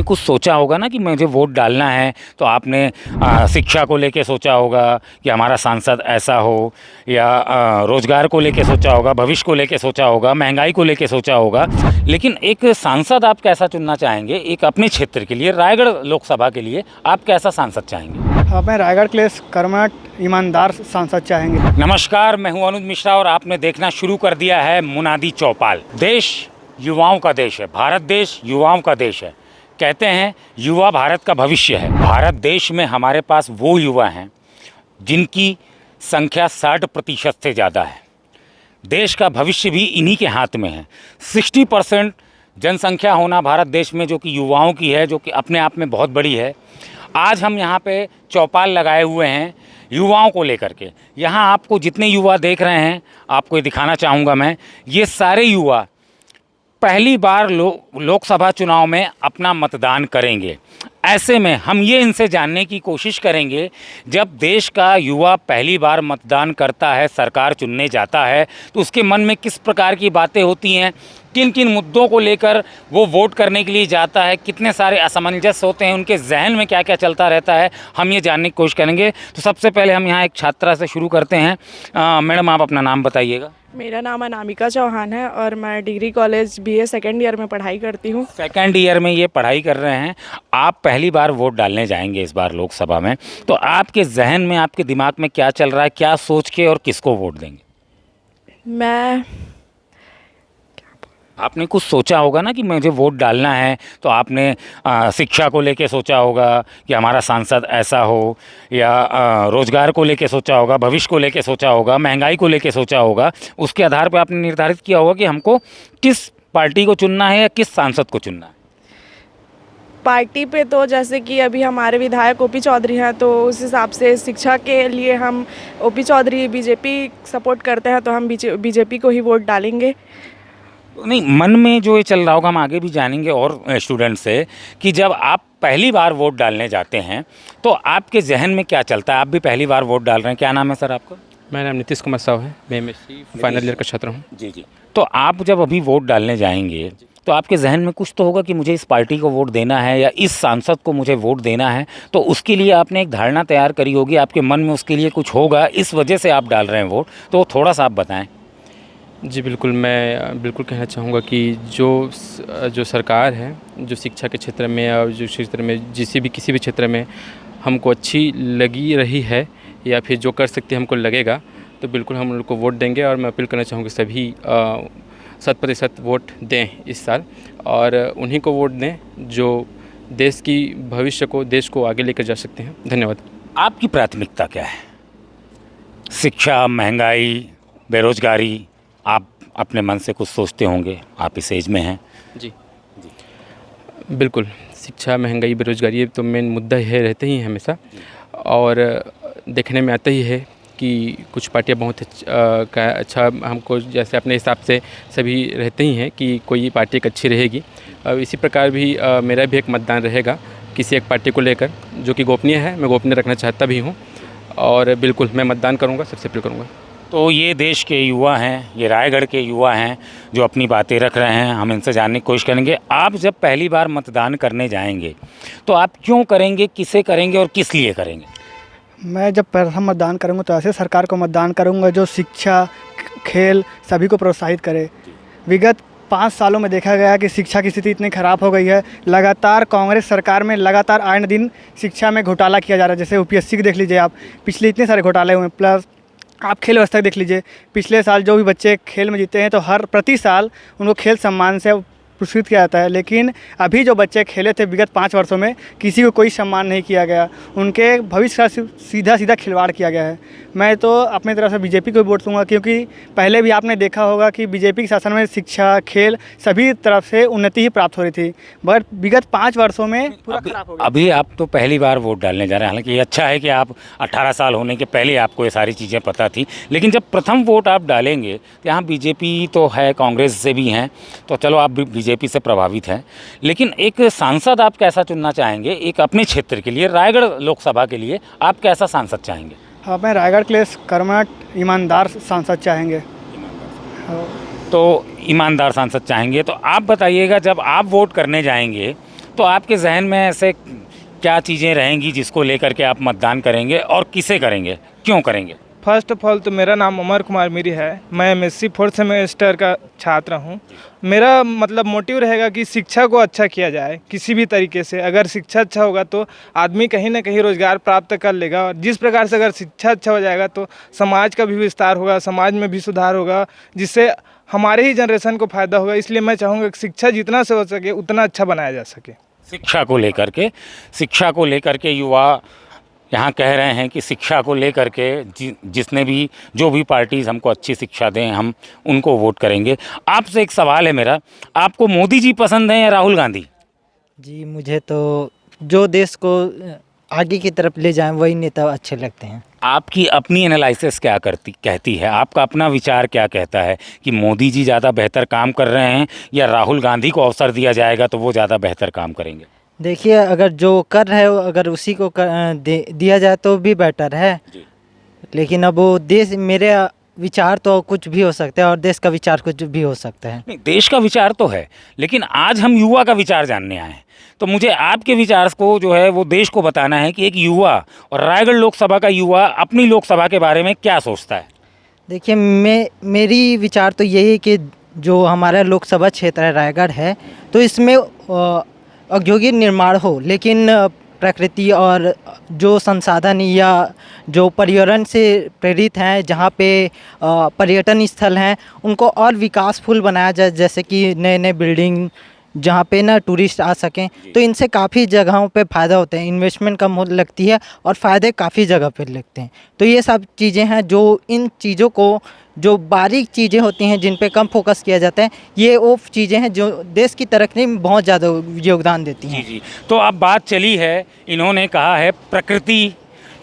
कुछ सोचा होगा ना कि मुझे वोट डालना है, तो आपने शिक्षा को लेके सोचा होगा कि हमारा सांसद ऐसा हो, या रोजगार को लेके सोचा होगा, भविष्य को लेके सोचा होगा, महंगाई को लेके सोचा होगा। लेकिन एक सांसद आप कैसा चुनना चाहेंगे एक अपने क्षेत्र के लिए, रायगढ़ लोकसभा के लिए आप कैसा सांसद चाहेंगे? हमें रायगढ़ के लिए कर्मठ ईमानदार सांसद चाहेंगे। नमस्कार, मैं हूं अनुज मिश्रा और आपने देखना शुरू कर दिया है मुनादी चौपाल। देश युवाओं का देश है, भारत देश युवाओं का देश है। कहते हैं युवा भारत का भविष्य है। भारत देश में हमारे पास वो युवा हैं जिनकी संख्या 60% से ज़्यादा है। देश का भविष्य भी इन्हीं के हाथ में है। 60% जनसंख्या होना भारत देश में जो कि युवाओं की है, जो कि अपने आप में बहुत बड़ी है। आज हम यहाँ पे चौपाल लगाए हुए हैं युवाओं को लेकर के। यहाँ आपको जितने युवा देख रहे हैं, आपको ये दिखाना चाहूँगा मैं, ये सारे युवा पहली बार लोकसभा चुनाव में अपना मतदान करेंगे। ऐसे में हम ये इनसे जानने की कोशिश करेंगे, जब देश का युवा पहली बार मतदान करता है, सरकार चुनने जाता है, तो उसके मन में किस प्रकार की बातें होती हैं, किन किन मुद्दों को लेकर वो वोट करने के लिए जाता है, कितने सारे असमंजस होते हैं, उनके जहन में क्या क्या चलता रहता है, हम ये जानने की कोशिश करेंगे। तो सबसे पहले हम यहाँ एक छात्रा से शुरू करते हैं। मैडम, आप अपना नाम बताइएगा। मेरा नाम अनामिका चौहान है और मैं degree college BA second year में पढ़ाई करती हूँ। सेकेंड ईयर में ये पढ़ाई कर रहे हैं। आप पहली बार वोट डालने जाएंगे इस बार लोकसभा में, तो आपके जहन में, आपके दिमाग में क्या चल रहा है, क्या सोच के और किसको वोट देंगे? आपने कुछ सोचा होगा ना कि मुझे वोट डालना है, तो आपने शिक्षा को लेके सोचा होगा कि हमारा सांसद ऐसा हो, या रोजगार को लेके सोचा होगा, भविष्य को लेके सोचा होगा, महंगाई को लेके सोचा होगा। उसके आधार पर आपने निर्धारित किया होगा कि हमको किस पार्टी को चुनना है या किस सांसद को चुनना है। पार्टी पे तो जैसे कि अभी हमारे विधायक OP चौधरी हैं, तो उस हिसाब से शिक्षा के लिए हम OP चौधरी BJP सपोर्ट करते हैं, तो हम BJP को ही वोट डालेंगे। नहीं, मन में जो ये चल रहा होगा, हम आगे भी जानेंगे और स्टूडेंट से, कि जब आप पहली बार वोट डालने जाते हैं तो आपके जहन में क्या चलता है? आप भी पहली बार वोट डाल रहे हैं। क्या नाम है सर आपका? मेरा नाम नीतीश कुमार साहू है। मैं MSc फाइनल ईयर का छात्र हूँ। जी जी। तो आप जब अभी वोट डालने जाएंगे तो आपके जहन में कुछ तो होगा कि मुझे इस पार्टी को वोट देना है या इस सांसद को मुझे वोट देना है। तो उसके लिए आपने एक धारणा तैयार करी होगी, आपके मन में उसके लिए कुछ होगा, इस वजह से आप डाल रहे हैं वोट। तो थोड़ा सा आप बताएं। जी बिल्कुल, मैं बिल्कुल कहना चाहूँगा कि जो सरकार है, जो शिक्षा के क्षेत्र में और जो क्षेत्र में किसी भी क्षेत्र में हमको अच्छी लगी रही है या फिर जो कर सकते हमको लगेगा, तो बिल्कुल हम उनको वोट देंगे। और मैं अपील करना चाहूँगा सभी 100% वोट दें इस साल, और उन्हीं को वोट दें जो देश की भविष्य को, देश को आगे लेकर जा सकते हैं। धन्यवाद। आपकी प्राथमिकता क्या है? शिक्षा, महंगाई, बेरोजगारी, आप अपने मन से कुछ सोचते होंगे, आप इस एज में हैं। जी बिल्कुल, शिक्षा, महंगाई, बेरोजगारी, ये तो मेन मुद्दा है, रहते ही हैं हमेशा। और देखने में आता ही है कि कुछ पार्टियां बहुत अच्छा हमको, जैसे अपने हिसाब से सभी रहते ही हैं कि कोई पार्टी एक अच्छी रहेगी। इसी प्रकार भी मेरा भी एक मतदान रहेगा किसी एक पार्टी को लेकर, जो कि गोपनीय है। मैं गोपनीय रखना चाहता भी हूँ, और बिल्कुल मैं मतदान करूँगा, सबसे अपील करूँगा। तो ये देश के युवा हैं, ये रायगढ़ के युवा हैं जो अपनी बातें रख रहे हैं, हम इनसे जानने की कोशिश करेंगे। आप जब पहली बार मतदान करने जाएंगे तो आप क्यों करेंगे, किसे करेंगे और किस लिए करेंगे? मैं जब प्रथम मतदान करूंगा तो ऐसे सरकार को मतदान करूंगा जो शिक्षा, खेल सभी को प्रोत्साहित करे। विगत 5 सालों में देखा गया कि शिक्षा की स्थिति इतनी ख़राब हो गई है। लगातार कांग्रेस सरकार में लगातार आए दिन शिक्षा में घोटाला किया जा रहा है। जैसे UPSC की देख लीजिए आप, पिछले इतने सारे घोटाले हुए। प्लस आप खेल व्यवस्था देख लीजिए, पिछले साल जो भी बच्चे खेल में जीते हैं तो हर प्रति साल उनको खेल सम्मान से पुरस्कृत किया जाता है। लेकिन अभी जो बच्चे खेले थे विगत 5 वर्षों में, किसी को कोई सम्मान नहीं किया गया, उनके भविष्य का सीधा खिलवाड़ किया गया है। मैं तो अपनी तरफ से BJP को वोट दूंगा, क्योंकि पहले भी आपने देखा होगा कि BJP के शासन में शिक्षा, खेल सभी तरफ से उन्नति ही प्राप्त हो रही थी, बट विगत 5 वर्षों में पूरा खराब हो गया। अभी आप तो पहली बार वोट डालने जा रहे हैं। हालांकि ये अच्छा है कि आप 18 साल होने के पहले आपको ये सारी चीज़ें पता थी, लेकिन जब प्रथम वोट आप डालेंगे तो यहाँ BJP तो है, कांग्रेस से भी हैं, तो चलो आप BJP से प्रभावित हैं, लेकिन एक सांसद आप कैसा चुनना चाहेंगे एक अपने क्षेत्र के लिए, रायगढ़ लोकसभा के लिए आप कैसा सांसद चाहेंगे? हमें रायगढ़ के लिए कर्मठ ईमानदार सांसद चाहेंगे। तो ईमानदार सांसद चाहेंगे। तो आप बताइएगा, जब आप वोट करने जाएंगे तो आपके जहन में ऐसे क्या चीज़ें रहेंगी जिसको लेकर के आप मतदान करेंगे और किसे करेंगे, क्यों करेंगे? फर्स्ट ऑफ ऑल तो मेरा नाम अमर कुमार मीरी है। मैं एमएससी 4th सेमेस्टर का छात्र हूं। मेरा मतलब मोटिव रहेगा कि शिक्षा को अच्छा किया जाए किसी भी तरीके से। अगर शिक्षा अच्छा होगा तो आदमी कहीं ना कहीं रोज़गार प्राप्त कर लेगा, और जिस प्रकार से अगर शिक्षा अच्छा हो जाएगा तो समाज का भी विस्तार होगा, समाज में भी सुधार होगा, जिससे हमारे ही जनरेशन को फ़ायदा होगा। इसलिए मैं चाहूँगा कि शिक्षा जितना से हो सके उतना अच्छा बनाया जा सके। शिक्षा को लेकर के युवा यहाँ कह रहे हैं कि शिक्षा को लेकर के जिसने भी जो भी पार्टीज़ हमको अच्छी शिक्षा दें हम उनको वोट करेंगे। आपसे एक सवाल है मेरा, आपको मोदी जी पसंद हैं या राहुल गांधी? जी मुझे तो जो देश को आगे की तरफ ले जाएं वही नेता अच्छे लगते हैं। आपकी अपनी एनालिसिस क्या कहती है, आपका अपना विचार क्या कहता है कि मोदी जी ज़्यादा बेहतर काम कर रहे हैं या राहुल गांधी को अवसर दिया जाएगा तो वो ज़्यादा बेहतर काम करेंगे? देखिए अगर जो कर रहे हो अगर उसी को दिया जाए तो भी बेटर है, लेकिन अब वो देश मेरे विचार तो कुछ भी हो सकता है और देश का विचार कुछ भी हो सकता है। नहीं, देश का विचार तो है, लेकिन आज हम युवा का विचार जानने आए हैं, तो मुझे आपके विचार को जो है वो देश को बताना है कि एक युवा और रायगढ़ लोकसभा का युवा अपनी लोकसभा के बारे में क्या सोचता है। देखिए मेरी विचार तो यही है कि जो हमारा लोकसभा क्षेत्र है रायगढ़ है, तो इसमें औद्योगिक निर्माण हो, लेकिन प्रकृति और जो संसाधन या जो पर्यावरण से प्रेरित हैं, जहाँ पे पर्यटन स्थल हैं उनको और विकासफुल बनाया जाए, जैसे कि नए नए बिल्डिंग जहाँ पे ना टूरिस्ट आ सकें। तो इनसे काफ़ी जगहों पे फ़ायदा होते हैं, इन्वेस्टमेंट कम लगती है और फ़ायदे काफ़ी जगह पे लगते हैं। तो ये सब चीज़ें हैं जो इन चीज़ों को जो बारीक चीज़ें होती हैं जिन पे कम फोकस किया जाता है, ये वो चीज़ें हैं जो देश की तरक्की में बहुत ज़्यादा योगदान देती हैं। जी। तो अब बात चली है, इन्होंने कहा है प्रकृति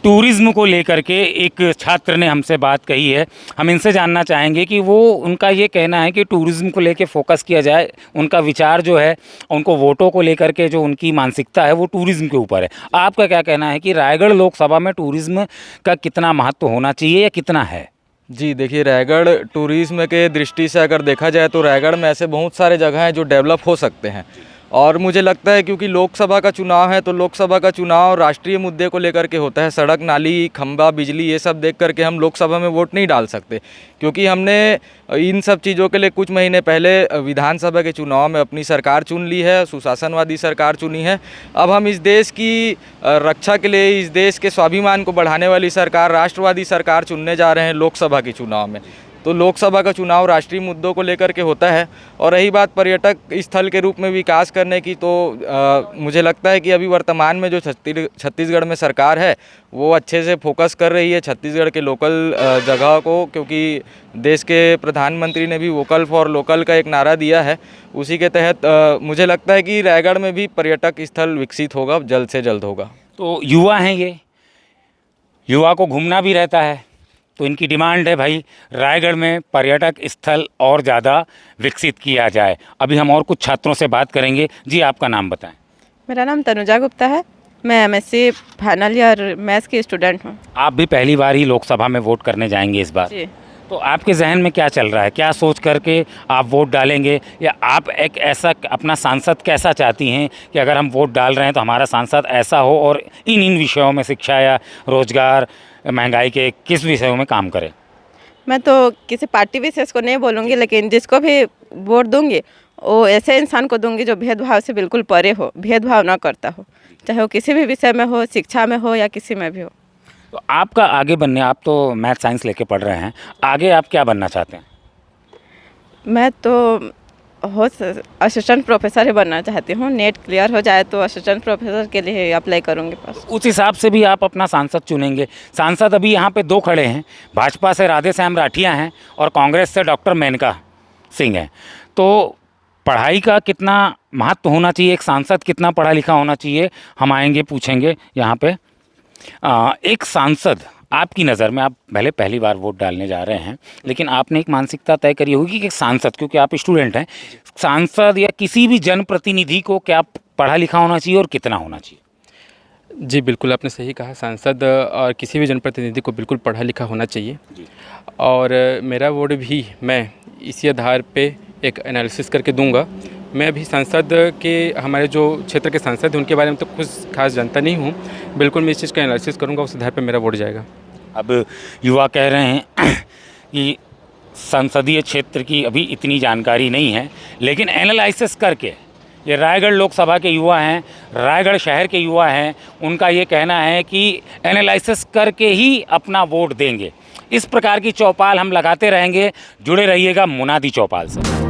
टूरिज़्म को लेकर के, एक छात्र ने हमसे बात कही है। हम इनसे जानना चाहेंगे कि वो उनका ये कहना है कि टूरिज़्म को लेकर फोकस किया जाए, उनका विचार जो है उनको वोटों को लेकर के जो उनकी मानसिकता है वो टूरिज़्म के ऊपर है। आपका क्या कहना है कि रायगढ़ लोकसभा में टूरिज़्म का कितना महत्व होना चाहिए या कितना है? जी देखिए, रायगढ़ टूरिज़्म के दृष्टि से अगर देखा जाए तो रायगढ़ में ऐसे बहुत सारे जगह हैं जो डेवलप हो सकते हैं। और मुझे लगता है क्योंकि लोकसभा का चुनाव है तो लोकसभा का चुनाव राष्ट्रीय मुद्दे को लेकर के होता है। सड़क, नाली, खंभा, बिजली ये सब देख करके हम लोकसभा में वोट नहीं डाल सकते, क्योंकि हमने इन सब चीज़ों के लिए कुछ महीने पहले विधानसभा के चुनाव में अपनी सरकार चुन ली है, सुशासनवादी सरकार चुनी है। अब हम इस देश की रक्षा के लिए, इस देश के स्वाभिमान को बढ़ाने वाली सरकार, राष्ट्रवादी सरकार चुनने जा रहे हैं लोकसभा के चुनाव में। तो लोकसभा का चुनाव राष्ट्रीय मुद्दों को लेकर के होता है। और रही बात पर्यटक स्थल के रूप में विकास करने की, तो मुझे लगता है कि अभी वर्तमान में जो छत्तीसगढ़ में सरकार है वो अच्छे से फोकस कर रही है छत्तीसगढ़ के लोकल जगह को, क्योंकि देश के प्रधानमंत्री ने भी वोकल फॉर लोकल का एक नारा दिया है। उसी के तहत मुझे लगता है कि रायगढ़ में भी पर्यटक स्थल विकसित होगा, जल्द से जल्द होगा। तो युवा हैं, ये युवा को घूमना भी रहता है, तो इनकी डिमांड है भाई रायगढ़ में पर्यटक स्थल और ज़्यादा विकसित किया जाए। अभी हम और कुछ छात्रों से बात करेंगे। जी आपका नाम बताएं। मेरा नाम तनुजा गुप्ता है, मैं एमएससी फाइनल ईयर मैथ्स की स्टूडेंट हूँ। आप भी पहली बार ही लोकसभा में वोट करने जाएंगे इस बार? जी। तो आपके जहन में क्या चल रहा है, क्या सोच करके आप वोट डालेंगे, या आप एक ऐसा अपना सांसद कैसा चाहती हैं कि अगर हम वोट डाल रहे हैं तो हमारा सांसद ऐसा हो और इन विषयों में, शिक्षा या रोजगार, महंगाई के किस विषयों में काम करे? मैं तो किसी पार्टी विशेष को नहीं बोलूँगी, लेकिन जिसको भी वोट दूंगी वो ऐसे इंसान को दूंगी जो भेदभाव से बिल्कुल परे हो, भेदभाव ना करता हो, चाहे वो किसी भी विषय में हो, शिक्षा में हो या किसी में भी हो। तो आपका आगे बनने, आप तो मैथ साइंस लेके पढ़ रहे हैं, आगे आप क्या बनना चाहते हैं? मैं तो असिस्टेंट प्रोफेसर ही बनना चाहती हूँ। नेट क्लियर हो जाए तो असिस्टेंट प्रोफेसर के लिए अप्लाई करूँगी बस। उस हिसाब से भी आप अपना सांसद चुनेंगे। सांसद अभी यहाँ पे दो खड़े हैं, भाजपा से राधे श्याम राठिया हैं और कांग्रेस से डॉक्टर मेनका सिंह हैं। तो पढ़ाई का कितना महत्व होना चाहिए, एक सांसद कितना पढ़ा लिखा होना चाहिए, हम आएंगे पूछेंगे यहाँ पे। एक सांसद आपकी नज़र में, आप भले पहली बार वोट डालने जा रहे हैं, लेकिन आपने एक मानसिकता तय करी होगी कि एक सांसद, क्योंकि आप स्टूडेंट हैं, सांसद या किसी भी जनप्रतिनिधि को क्या पढ़ा लिखा होना चाहिए और कितना होना चाहिए? जी बिल्कुल, आपने सही कहा। सांसद और किसी भी जनप्रतिनिधि को बिल्कुल पढ़ा लिखा होना चाहिए। और मेरा वोट भी मैं इसी आधार पे एक एनालिसिस करके दूंगा मैं अभी संसद के हमारे जो क्षेत्र के सांसद हैं उनके बारे में तो कुछ खास जानता नहीं हूँ। बिल्कुल मैं इस चीज़ का एनालिसिस करूँगा, उस आधार पर मेरा वोट जाएगा। अब युवा कह रहे हैं कि संसदीय क्षेत्र की अभी इतनी जानकारी नहीं है, लेकिन एनालिसिस करके, ये रायगढ़ लोकसभा के युवा हैं, रायगढ़ शहर के युवा हैं, उनका ये कहना है कि एनालिसिस करके ही अपना वोट देंगे। इस प्रकार की चौपाल हम लगाते रहेंगे। जुड़े रहिएगा मुनादी चौपाल से।